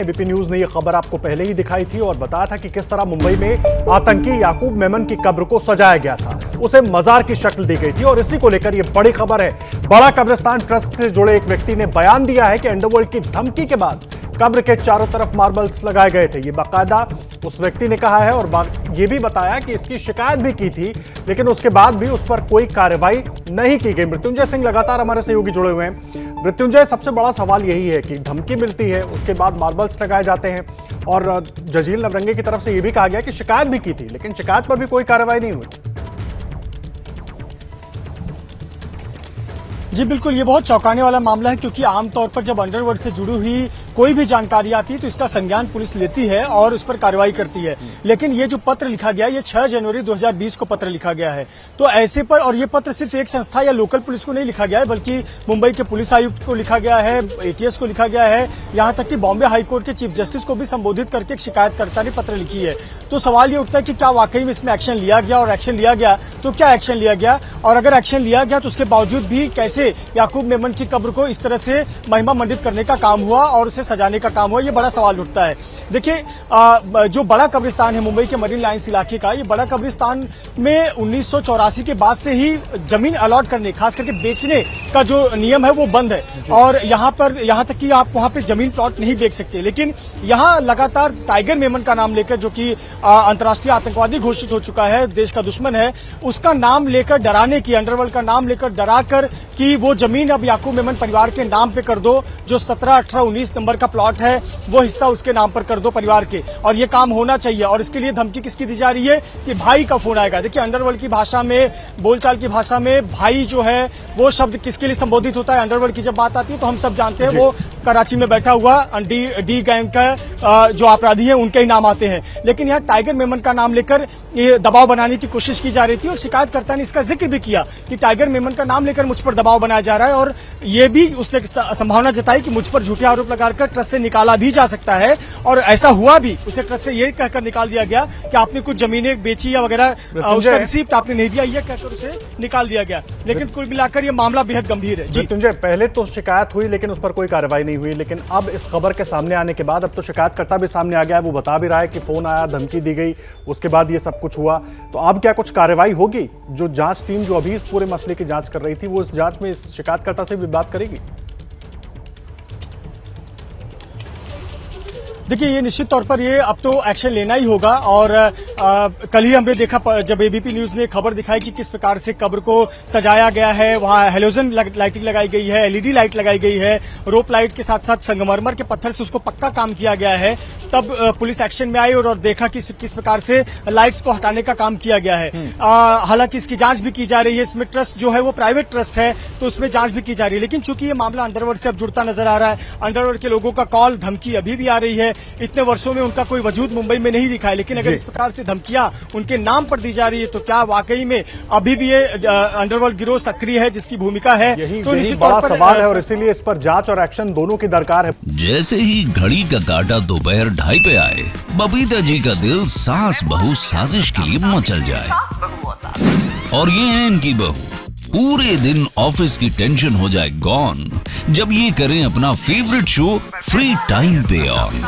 ABP news ने यह खबर आपको पहले ही दिखाई थी और बताया था कि किस तरह मुंबई में आतंकी याकूब मेमन की कब्र को सजाया गया था, उसे मजार की शक्ल दी गई थी। और इसी को लेकर यह बड़ी खबर है। बड़ा कब्रिस्तान ट्रस्ट से जुड़े एक व्यक्ति ने बयान दिया है कि अंडरवर्ल्ड की धमकी के बाद कब्र के चारों तरफ मार्बल्स लगाए गए थे। ये बाकायदा उस व्यक्ति ने कहा है और ये भी बताया कि इसकी शिकायत भी की थी, लेकिन उसके बाद भी उस पर कोई कार्रवाई नहीं की गई। मृत्युंजय सिंह लगातार हमारे सहयोगी जुड़े हुए हैं। मृत्युंजय, सबसे बड़ा सवाल यही है कि धमकी मिलती है, उसके बाद मार्बल्स लगाए जाते हैं और जजील नवरंगे की तरफ से यह भी कहा गया कि शिकायत भी की थी, लेकिन शिकायत पर भी कोई कार्रवाई नहीं हुई। जी बिल्कुल, ये बहुत चौंकाने वाला मामला है क्योंकि आमतौर पर जब अंडरवर्ल्ड से जुड़ी हुई कोई भी जानकारी आती है तो इसका संज्ञान पुलिस लेती है और उस पर कार्रवाई करती है। लेकिन ये जो पत्र लिखा गया, ये 6 जनवरी 2020 को पत्र लिखा गया है। तो ऐसे पर, और ये पत्र सिर्फ एक संस्था या लोकल पुलिस को नहीं लिखा गया है, बल्कि मुंबई के पुलिस आयुक्त को लिखा गया है, एटीएस को लिखा गया है, यहाँ तक कि बॉम्बे हाईकोर्ट के चीफ जस्टिस को भी संबोधित करके एक शिकायतकर्ता ने पत्र लिखी है। तो सवाल ये उठता है कि क्या वाकई में इसमें एक्शन लिया गया, और एक्शन लिया गया तो क्या एक्शन लिया गया, और अगर एक्शन लिया गया तो उसके बावजूद भी कैसे याकूब मेमन की कब्र को इस तरह से महिमा मंडित करने का काम हुआ और उसे सजाने का काम हुआ, ये बड़ा सवाल उठता है। देखिए, जो बड़ा कब्रिस्तान है मुंबई के मरीन लाइंस इलाके का, ये बड़ा कब्रिस्तान में 1984 के बाद से ही जमीन अलॉट करने, खास करके बेचने का जो नियम है वो बंद है। और यहाँ तक कि आप वहाँ पे जमीन प्लॉट नहीं बेच सकते। लेकिन यहाँ लगातार टाइगर मेमन का नाम लेकर, जो कि अंतर्राष्ट्रीय आतंकवादी घोषित हो चुका है, देश का दुश्मन है, उसका नाम लेकर डराने की, अंडरवर्ल्ड का नाम लेकर डराकर कि वो जमीन अब याकूब मेमन परिवार के नाम पे कर दो, जो 17, 18, 19 नंबर का प्लॉट है वो हिस्सा उसके नाम पर कर दो परिवार के, और ये काम होना चाहिए। और इसके लिए धमकी किसकी दी जा रही है कि भाई का फोन आएगा। देखिए, अंडरवर्ल्ड की भाषा में, बोलचाल की भाषा में भाई जो है वो शब्द किसके लिए संबोधित होता है? अंडरवर्ल्ड की जब बात आती है तो हम सब जानते हैं वो कराची में बैठा हुआ डी गैंग का जो अपराधी है उनके ही नाम आते हैं। लेकिन यहाँ टाइगर मेमन का नाम लेकर ये दबाव बनाने की कोशिश की जा रही थी और शिकायतकर्ता ने इसका जिक्र भी किया कि टाइगर मेमन का नाम लेकर मुझ पर दबाव बनाया जा रहा है, और ये भी उसने संभावना जताई कि मुझ पर झूठे आरोप लगाकर ट्रस्ट से निकाला भी जा सकता है। और ऐसा हुआ भी, उसे ट्रस्ट से ये कहकर निकाल दिया गया कि आपने कुछ जमीनें बेची या वगैरह, उसका रिसीप्ट आपने नहीं दिया, ये कहकर उसे निकाल दिया गया। लेकिन कुल मिलाकर ये मामला बेहद गंभीर है। जी मृत्युंजय, पहले तो शिकायत हुई लेकिन उस पर कोई कार्रवाई नहीं हुई, लेकिन अब इस खबर के सामने आने के बाद अब तो शिकायतकर्ता भी सामने आ गया है, वो बता भी रहा है कि फोन आया, धमकी दी गई, उसके बाद ये सब कुछ हुआ। तो अब क्या कुछ कार्रवाई होगी? जो जांच टीम जो अभी इस पूरे मसले की जांच कर रही थी, वो इस जांच में इस शिकायतकर्ता से भी बात करेगी? देखिए, ये निश्चित तौर पर ये अब तो एक्शन लेना ही होगा। और कल ही हमने देखा जब एबीपी न्यूज ने खबर दिखाई कि किस प्रकार से कब्र को सजाया गया है, वहां हेलोजन लाइटिंग लगाई गई है, एलईडी लाइट लगाई गई है, रोप लाइट के साथ साथ संगमरमर के पत्थर से उसको पक्का काम किया गया है। तब पुलिस एक्शन में आई और देखा कि किस प्रकार से लाइट्स को हटाने का काम किया गया है। हालांकि इसकी जांच भी की जा रही है। इसमें ट्रस्ट जो है वो प्राइवेट ट्रस्ट है, तो उसमें जांच भी की जा रही है। लेकिन चूंकि ये मामला अंडरवर्ल्ड से अब जुड़ता नजर आ रहा है, अंडरवर्ल्ड के लोगों का कॉल, धमकी अभी भी आ रही है। इतने वर्षों में उनका कोई वजूद मुंबई में नहीं दिखा है, लेकिन अगर इस प्रकार से धमकियां उनके नाम पर दी जा रही है तो क्या वाकई में अभी भी ये अंडरवर्ल्ड गिरोह सक्रिय है जिसकी भूमिका है? तो निश्चित बड़ा सवाल है और इसीलिए इस पर जांच और एक्शन दोनों की दरकार है। जैसे ही घड़ी का काटा दोपहर 2:30 पे आए, बबीता जी का दिल सास बहू साजिश के लिए मचल जाए। और ये है इनकी बहू, पूरे दिन ऑफिस की टेंशन हो जाए गॉन जब ये करें अपना फेवरेट शो फ्री टाइम पे ऑन।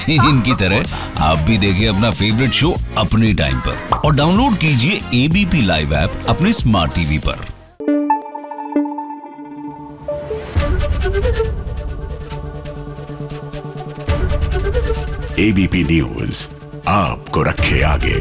इनकी तरह आप भी देखिए अपना फेवरेट शो अपने टाइम पर और डाउनलोड कीजिए एबीपी लाइव ऐप अपने स्मार्ट टीवी पर। एबीपी न्यूज आपको रखे आगे।